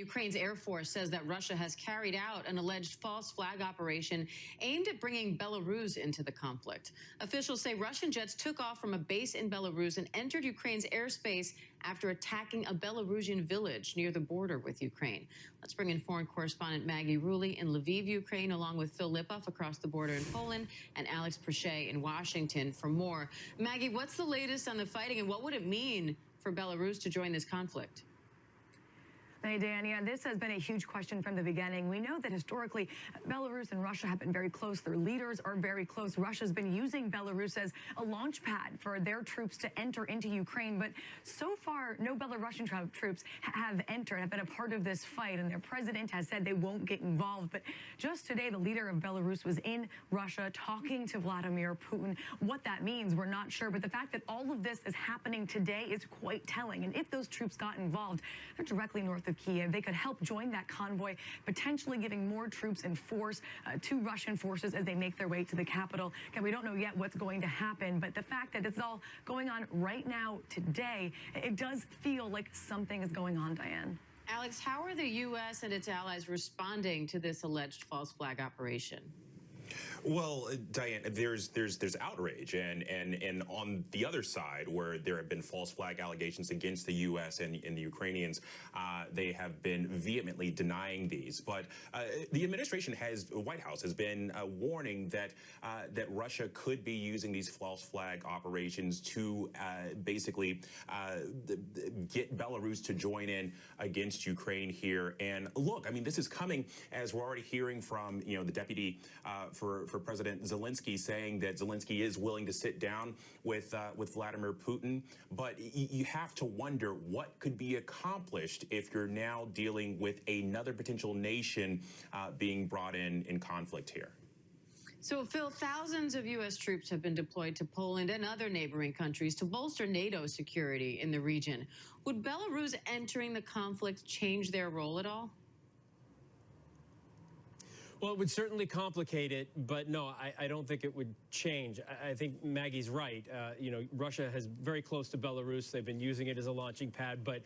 Ukraine's Air Force says that Russia has carried out an alleged false flag operation aimed at bringing Belarus into the conflict. Officials say Russian jets took off from a base in Belarus and entered Ukraine's airspace after attacking a Belarusian village near the border with Ukraine. Let's bring in foreign correspondent Maggie Rulli in Lviv, Ukraine, along with Phil Lipoff across the border in Poland and Alex Prochet in Washington for more. Maggie, what's the latest on the fighting and what would it mean for Belarus to join this conflict? Hey, Dan, yeah, this has been a huge question from the beginning. We know that historically, Belarus and Russia have been very close. Their leaders are very close. Russia's been using Belarus as a launch pad for their troops to enter into Ukraine. But so far, no Belarusian troops have entered, have been a part of this fight. And their president has said they won't get involved. But just today, the leader of Belarus was in Russia talking to Vladimir Putin. What that means, we're not sure. But the fact that all of this is happening today is quite telling. And if those troops got involved, they're directly north of Kiev. They could help join that convoy, potentially giving more troops and force to Russian forces as they make their way to the capital. Again, we don't know yet what's going to happen, but the fact that it's all going on right now, today, it does feel like something is going on, Diane. Alex, how are the U.S. and its allies responding to this alleged false flag operation? Well, Diane, there's outrage, and on the other side, where there have been false flag allegations against the U.S. and the Ukrainians, they have been vehemently denying these. But the administration the White House has been warning that Russia could be using these false flag operations to basically get Belarus to join in against Ukraine here. And look, I mean, this is coming as we're already hearing from the deputy for President Zelensky, saying that Zelensky is willing to sit down with Vladimir Putin. But you have to wonder what could be accomplished if you're now dealing with another potential nation being brought in conflict here. So, Phil, thousands of U.S. troops have been deployed to Poland and other neighboring countries to bolster NATO security in the region. Would Belarus entering the conflict change their role at all? Well, it would certainly complicate it, but no, I don't think it would change. I think Maggie's right. Russia is very close to Belarus. They've been using it as a launching pad, but,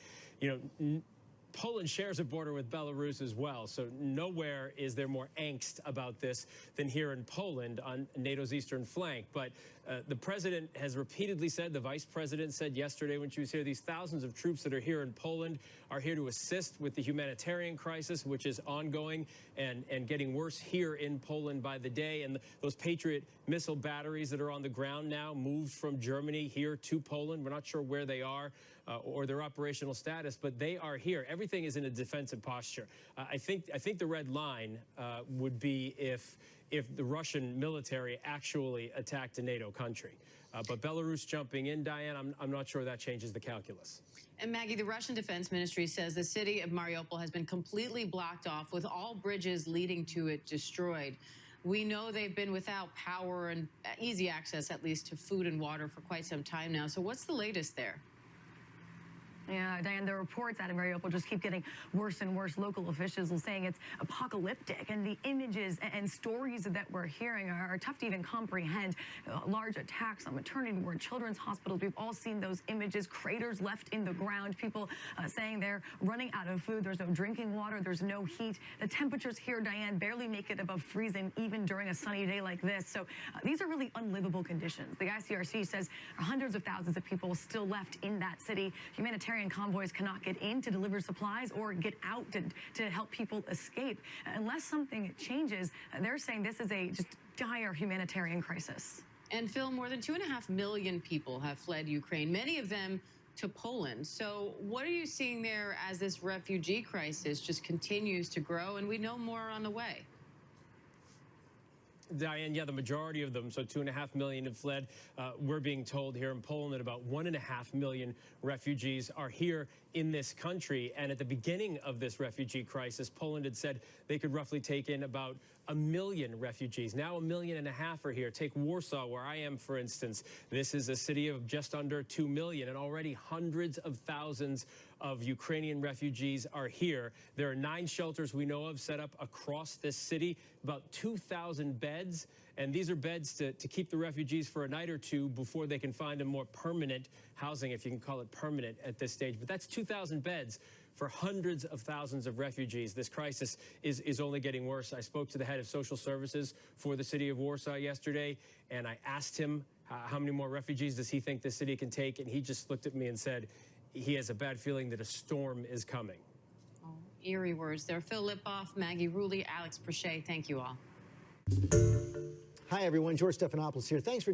Poland shares a border with Belarus as well, so nowhere is there more angst about this than here in Poland on NATO's eastern flank. But the president has repeatedly said, the vice president said yesterday when she was here, these thousands of troops that are here in Poland are here to assist with the humanitarian crisis, which is ongoing and getting worse here in Poland by the day. And those Patriot missile batteries that are on the ground now moved from Germany here to Poland. We're not sure where they are or their operational status, but they are here. Everything is in a defensive posture. I think the red line would be if the Russian military actually attacked a NATO country. But Belarus jumping in, Diane, I'm not sure that changes the calculus. And Maggie, the Russian Defense Ministry says the city of Mariupol has been completely blocked off with all bridges leading to it destroyed. We know they've been without power and easy access, at least, to food and water for quite some time now. So what's the latest there? Yeah, Diane, the reports out of Mariupol just keep getting worse and worse. Local officials are saying it's apocalyptic, and the images and stories that we're hearing are tough to even comprehend. Large attacks on maternity ward, children's hospitals. We've all seen those images, craters left in the ground, people saying they're running out of food. There's no drinking water. There's no heat. The temperatures here, Diane, barely make it above freezing, even during a sunny day like this. So these are really unlivable conditions. The ICRC says hundreds of thousands of people still left in that city. Humanitarian convoys cannot get in to deliver supplies or get out to help people escape. Unless something changes, they're saying this is a just dire humanitarian crisis. And Phil, more than 2.5 million people have fled Ukraine, many of them to Poland. So what are you seeing there as this refugee crisis just continues to grow, and we know more on the way? Diane, yeah, the majority of them, so 2.5 million have fled. We're being told here in Poland that about 1.5 million refugees are here in this country. And at the beginning of this refugee crisis, Poland had said they could roughly take in about 1 million refugees. Now 1.5 million are here. Take Warsaw, where I am, for instance. This is a city of just under 2 million, and already hundreds of thousands of Ukrainian refugees are here. There are 9 shelters we know of set up across this city, about 2,000 beds. And these are beds to keep the refugees for a night or two before they can find a more permanent housing, if you can call it permanent at this stage. But that's 2,000 beds for hundreds of thousands of refugees. This crisis is only getting worse. I spoke to the head of social services for the city of Warsaw yesterday, and I asked him how many more refugees does he think the city can take, and he just looked at me and said he has a bad feeling that a storm is coming. Oh, eerie words there. Phil Lipoff, Maggie Rulli, Alex Prochet, thank you all. Hi, everyone. George Stephanopoulos here. Thanks for